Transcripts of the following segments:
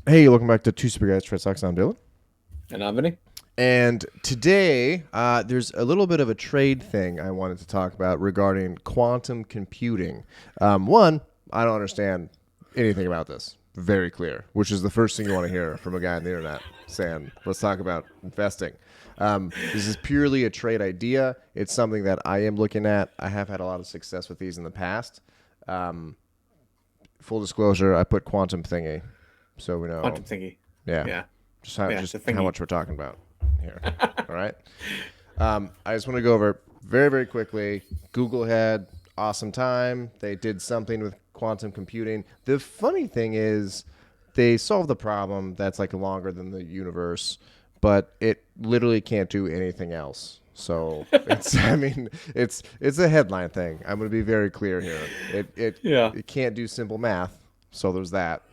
Hey, welcome back to Two Super Guys Trade Stocks. I'm Dylan. And I'm Vinny. And today, there's a little bit of a trade thing I wanted to talk about regarding quantum computing. One, I don't understand anything about this. Very clear, which is the first thing you want to hear from a guy on the internet saying, let's talk about investing. This is purely a trade idea. It's something that I am looking at. I have had a lot of success with these in the past. Full disclosure, I put quantum thingy, so we know. Quantum thingy. Yeah. Yeah. Just Yeah, just the how thingy. much we're talking about here. All right. I just want to go over very, very quickly. Google had awesome time. They did something with quantum computing. The funny thing is they solved the problem that's like longer than the universe, but it literally can't do anything else. So it's it's a headline thing. I'm going to be very clear here. Yeah. It can't do simple math. So there's that.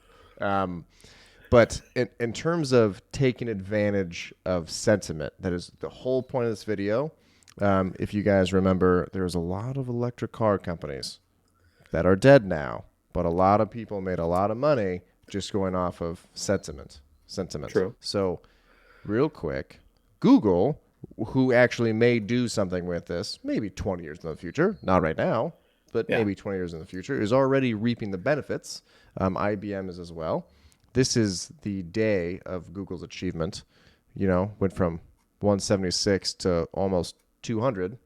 But in terms of taking advantage of sentiment, that is the whole point of this video. If you guys remember, there's a lot of electric car companies that are dead now, but a lot of people made a lot of money just going off of sentiment. True. So, real quick, Google, who actually may do something with this, maybe 20 years in the future, not right now, but Yeah. maybe 20 years in the future, is already reaping the benefits. IBM is as well. This is the day of Google's achievement. You know, went from 176 to almost 200.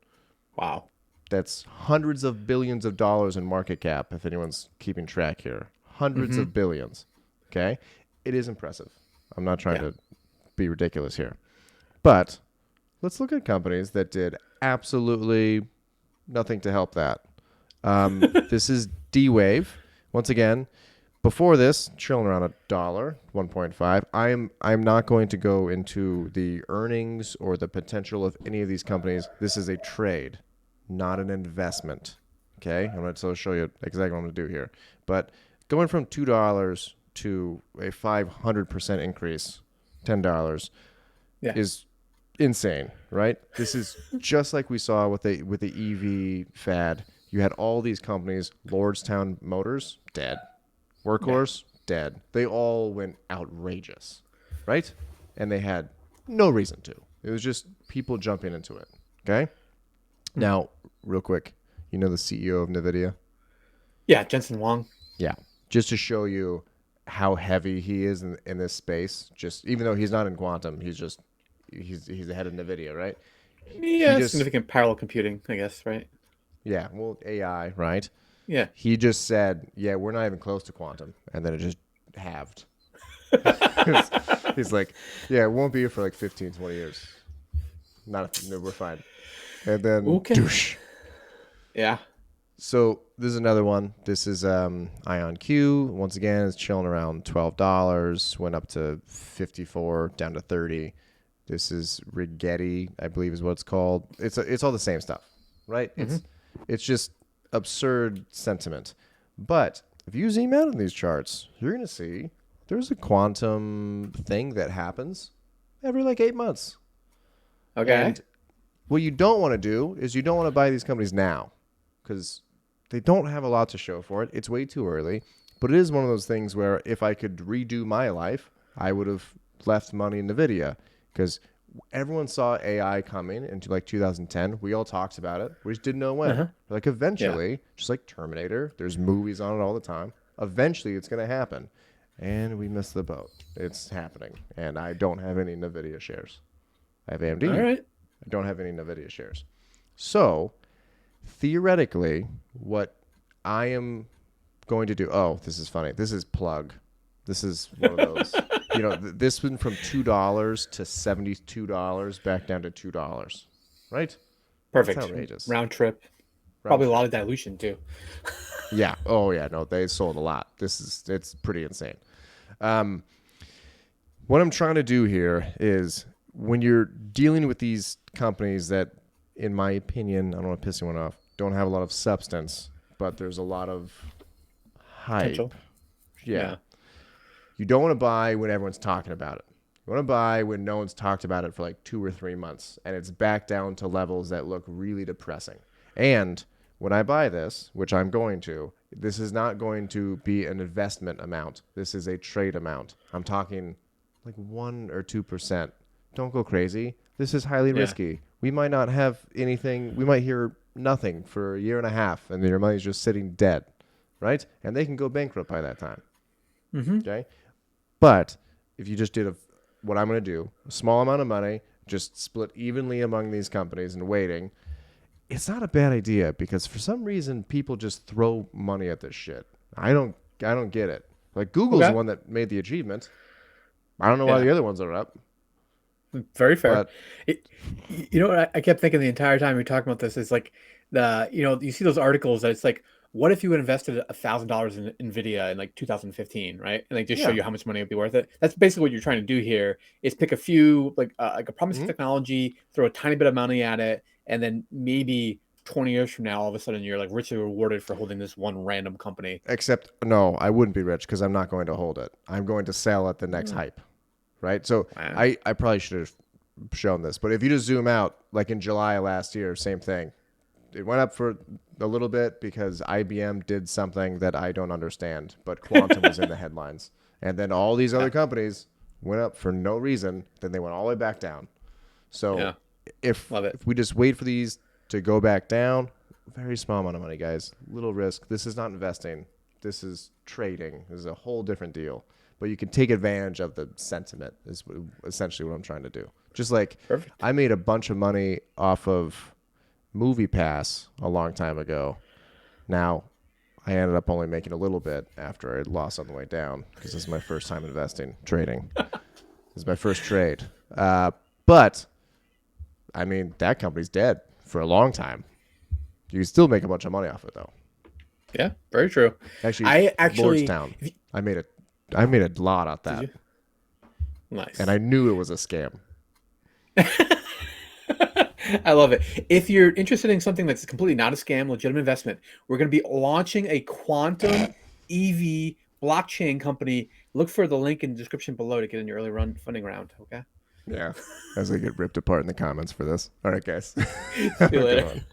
Wow. That's hundreds of billions of dollars in market cap, if anyone's keeping track here. Hundreds Mm-hmm. of billions. Okay? It is impressive. I'm not trying Yeah. to be ridiculous here. But let's look at companies that did absolutely nothing to help that. This is D-Wave. Once again, before this, chilling around $1, 1.5. I'm not going to go into the earnings or the potential of any of these companies. This is a trade, not an investment. Okay, I'm going to show you exactly what I'm going to do here. But going from $2 to a 500% increase, $10, Yeah. is insane, right? This is just like we saw with the EV fad. You had all these companies, Lordstown Motors, dead. Workhorse, dead. They all went outrageous, right? And they had no reason to. It was just people jumping into it. Okay? Now, real quick, you know the CEO of NVDA? Yeah. Jensen Wong. Yeah. Just to show you how heavy he is in this space, just even though he's not in quantum, he's the head of NVIDIA, right? He Yeah. just Significant parallel computing, I guess, right? yeah, well AI, right? Yeah. He just said, "Yeah, we're not even close to quantum," and then it just halved. He's like, "Yeah, it won't be here for like 15, 20 years. No, we're fine." And then Okay. douche. Yeah. So this is another one. This is Ion Q. Once again, it's chilling around $12. Went up to 54, down to 30. This is Rigetti, I believe is what it's called. It's all the same stuff, right? Mm-hmm. It's just absurd sentiment. But if you zoom out on these charts, you're going to see there's a quantum thing that happens every like 8 months. Okay. And what you don't want to do is you don't want to buy these companies now because they don't have a lot to show for it. It's way too early. But it is one of those things where if I could redo my life, I would have left money in NVIDIA because everyone saw AI coming into like 2010. We all talked about it. We just didn't know when. Uh-huh. Like Yeah. eventually, just like Terminator, there's movies on it all the time. Eventually, it's going to happen. And we missed the boat. It's happening. And I don't have any NVIDIA shares. I have AMD. All right. I don't have any NVIDIA shares. So, theoretically, what I am going to do... Oh, this is funny. This is plug. This is one of those... this went from $2 to $72 back down to $2. Right? Perfect. That's outrageous. Round trip. Round Probably a trip. lot of dilution too. Yeah. Oh, yeah. No, they sold a lot. It's pretty insane. What I'm trying to do here is when you're dealing with these companies that, in my opinion, I don't want to piss anyone off, don't have a lot of substance, but there's a lot of hype. Potential. Yeah. You don't want to buy when everyone's talking about it. You want to buy when no one's talked about it for like 2 or 3 months and it's back down to levels that look really depressing. And when I buy this, which I'm going to, This is not going to be an investment amount. This is a trade amount. I'm talking like 1 or 2%. Don't go crazy. This is highly Yeah. risky. We might not have anything. We might hear nothing for a year and a half, and your money's just sitting dead, right? And they can go bankrupt by that time. Mm-hmm. Okay. But if you just did what I'm going to do, a small amount of money, just split evenly among these companies and waiting, it's not a bad idea because for some reason people just throw money at this shit. I don't get it. Like Google's the Okay. one that made the achievement. I don't know why Yeah. the other ones are up, Very fair. but It, you know what I kept thinking the entire time we were talking about this is like you see those articles that it's like, what if you had invested $1,000 in NVDA in like 2015, right? And they just show yeah. you how much money would be worth it. That's basically what you're trying to do here is pick a few like a promising Mhm. technology, throw a tiny bit of money at it, and then maybe 20 years from now, all of a sudden you're like richly rewarded for holding this one random company. Except no, I wouldn't be rich because I'm not going to hold it. I'm going to sell at the next Oh, hype, right? So wow. I probably should have shown this, but if you just zoom out, like in July last year, same thing. It went up for a little bit because IBM did something that I don't understand, but quantum was in the headlines. And then all these Yeah. other companies went up for no reason. Then they went all the way back down. So Yeah. if Love it. if we just wait for these to go back down, very small amount of money, guys. Little risk. This is not investing. This is trading. This is a whole different deal. But you can take advantage of the sentiment is essentially what I'm trying to do. Just like Perfect. I made a bunch of money off of Movie Pass a long time ago. Now, I ended up only making a little bit after I lost on the way down because this is my first time investing, trading. This is my first trade. But, I mean, that company's dead for a long time. You can still make a bunch of money off it, though. Yeah, very true. Actually, I actually Lordstown, I made a lot off did that, you? Nice. and I knew it was a scam. I love it. If you're interested in something that's completely not a scam, legitimate investment, we're going to be launching a quantum EV blockchain company. Look for the link in the description below to get in your early run funding round. Okay. Yeah, as I get ripped apart in the comments for this. All right, guys. See Have you a good later. one.